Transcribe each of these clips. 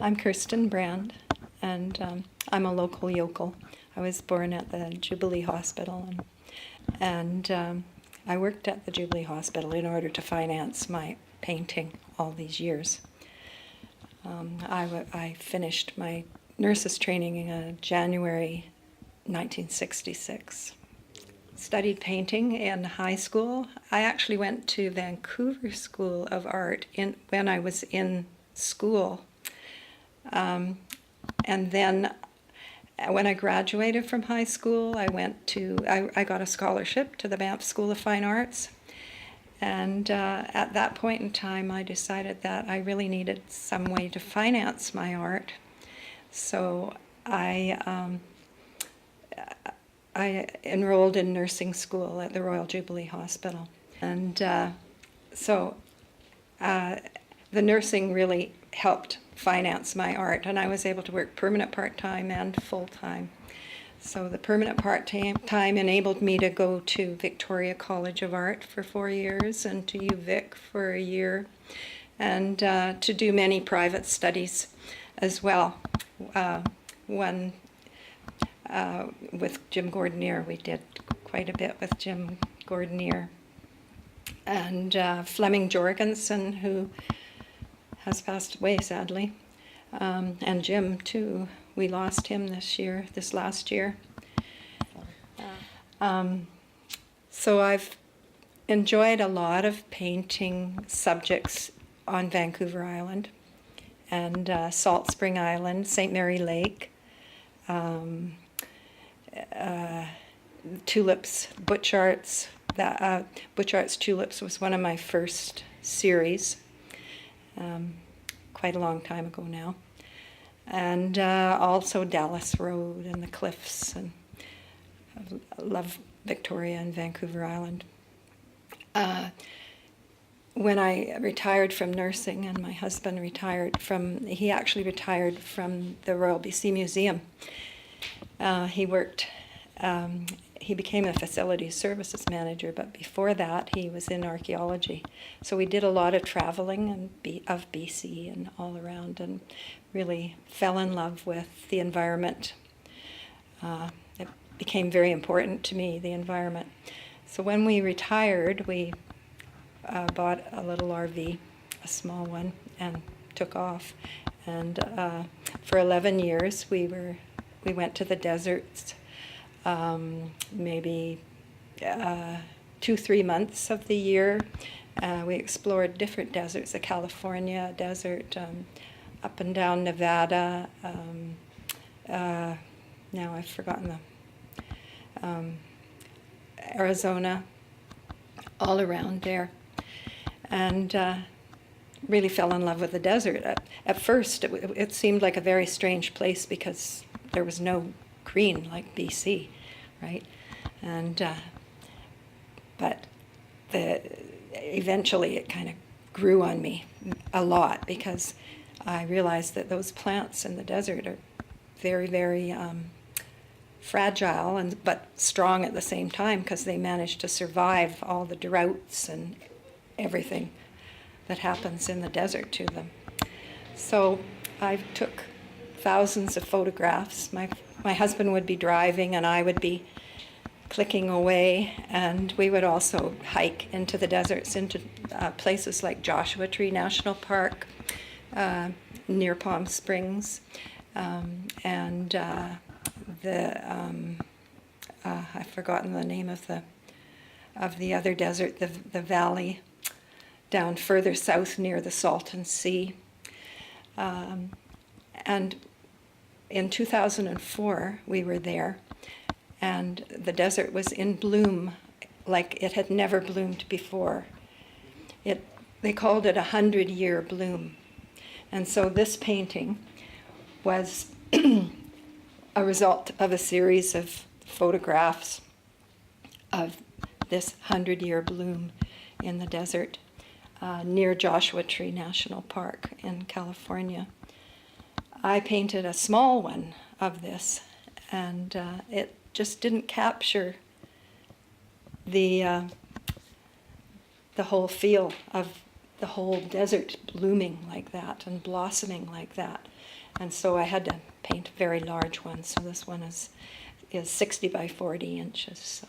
I'm Kirsten Brand, and I'm a local yokel. I was born at the Jubilee Hospital, and I worked at the Jubilee Hospital in order to finance my painting all these years. I finished my nurse's training in January 1966. Studied painting in high school. I actually went to Vancouver School of Art when I was in school. And then when I graduated from high school, I got a scholarship to the Banff School of Fine Arts. And at that point in time, I decided that I really needed some way to finance my art. So I enrolled in nursing school at the Royal Jubilee Hospital. And so the nursing really helped finance my art, and I was able to work permanent part-time and full-time. So the permanent part-time enabled me to go to Victoria College of Art for 4 years and to UVic for a year, and to do many private studies as well. One with Jim Gordonier, we did quite a bit with Jim Gordonier. And Fleming Jorgensen, who has passed away sadly, and Jim too. We lost him this last year. So I've enjoyed a lot of painting subjects on Vancouver Island and Salt Spring Island, St. Mary Lake, tulips, Butch Arts. Butch Arts Tulips was one of my first series, quite a long time ago now. And also Dallas Road and the cliffs, and I love Victoria and Vancouver Island. When I retired from nursing, and my husband he actually retired from the Royal BC Museum. He became a facilities services manager, but before that he was in archaeology. So we did a lot of traveling of BC and all around, and really fell in love with the environment. It became very important to me, the environment. So when we retired, we bought a little RV, a small one, and took off. And for 11 years we went to the deserts, maybe 2-3 months of the year. We explored different deserts, the California desert, up and down Nevada. Now I've forgotten Arizona, all around there. And really fell in love with the desert. At first, it seemed like a very strange place because there was no green like BC, right? And but eventually it kind of grew on me a lot, because I realized that those plants in the desert are very, very fragile but strong at the same time, because they manage to survive all the droughts and everything that happens in the desert to them. So I took thousands of photographs. My husband would be driving and I would be clicking away, and we would also hike into the deserts, into places like Joshua Tree National Park, near Palm Springs, and I've forgotten the name of the other desert, the valley down further south near the Salton Sea. And in 2004 we were there, and the desert was in bloom like it had never bloomed before. They called it 100-year bloom. And so this painting was a result of a series of photographs of this 100-year bloom in the desert near Joshua Tree National Park in California. I painted a small one of this, and it just didn't capture the whole feel of the whole desert blooming like that and blossoming like that. And so I had to paint a very large one. So this one is 60 by 40 inches.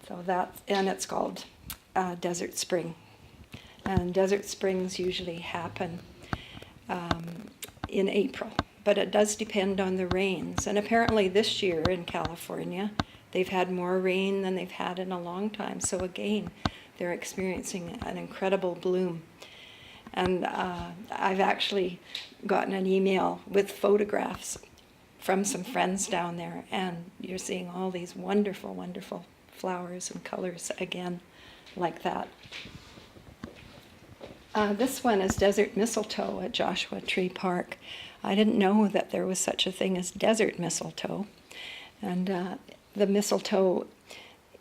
So that, and it's called Desert Spring. And desert springs usually happen in April, but it does depend on the rains. And apparently this year in California, they've had more rain than they've had in a long time. So again, they're experiencing an incredible bloom. And I've actually gotten an email with photographs from some friends down there, and you're seeing all these wonderful, wonderful flowers and colors again like that. This one is desert mistletoe at Joshua Tree Park. I didn't know that there was such a thing as desert mistletoe. And the mistletoe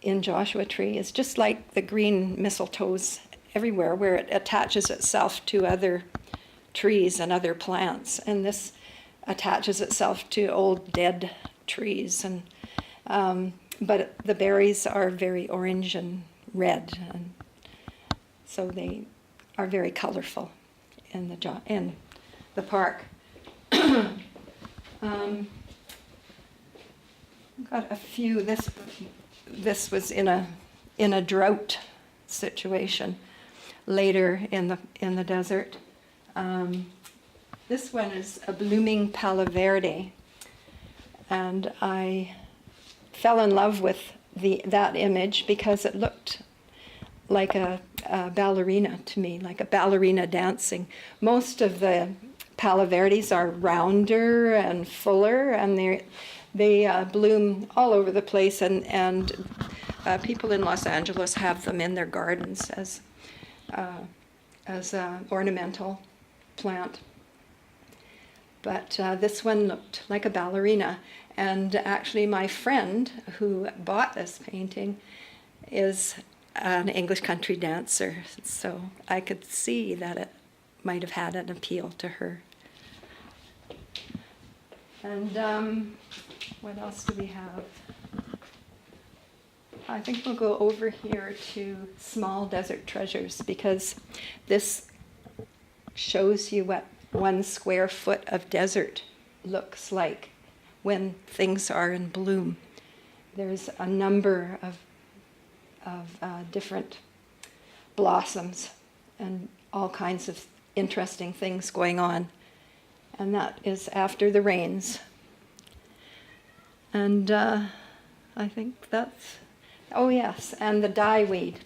in Joshua Tree is just like the green mistletoes everywhere, where it attaches itself to other trees and other plants. And this attaches itself to old dead trees. And but the berries are very orange and red, and so they are very colorful in the park. Got a few. This was in a drought situation later in the desert. This one is a blooming Palo Verde, and I fell in love with that image because it looked like a ballerina to me, like a ballerina dancing. Most of the Palo Verdes are rounder and fuller, and they bloom all over the place, and people in Los Angeles have them in their gardens as an ornamental plant. But this one looked like a ballerina, and actually my friend who bought this painting is an English country dancer, so I could see that it might have had an appeal to her. And what else do we have? I think we'll go over here to Small Desert Treasures, because this shows you what 1 square foot of desert looks like when things are in bloom. There's a number of different blossoms and all kinds of interesting things going on. And that is after the rains. And I think that's, oh yes, and the dyeweed.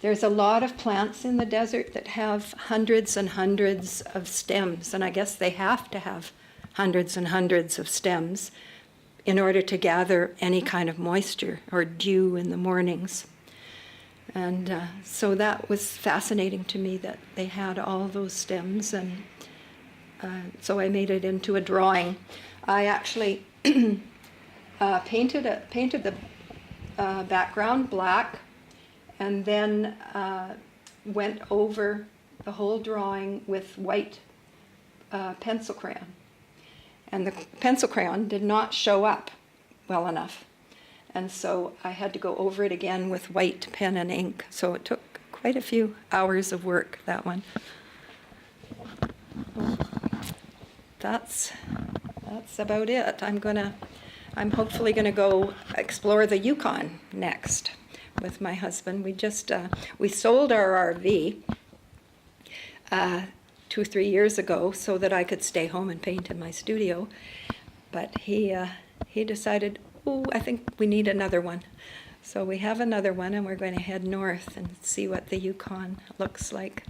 There's a lot of plants in the desert that have hundreds and hundreds of stems, and I guess they have to have hundreds and hundreds of stems in order to gather any kind of moisture or dew in the mornings. And so that was fascinating to me that they had all those stems, and so I made it into a drawing. I actually painted the background black, and then went over the whole drawing with white pencil crayon. And the pencil crayon did not show up well enough. And so I had to go over it again with white pen and ink. So it took quite a few hours of work, that one. That's about it. I'm hopefully gonna go explore the Yukon next with my husband. We sold our RV 2 or 3 years ago so that I could stay home and paint in my studio. But he decided, oh, I think we need another one. So we have another one, and we're going to head north and see what the Yukon looks like.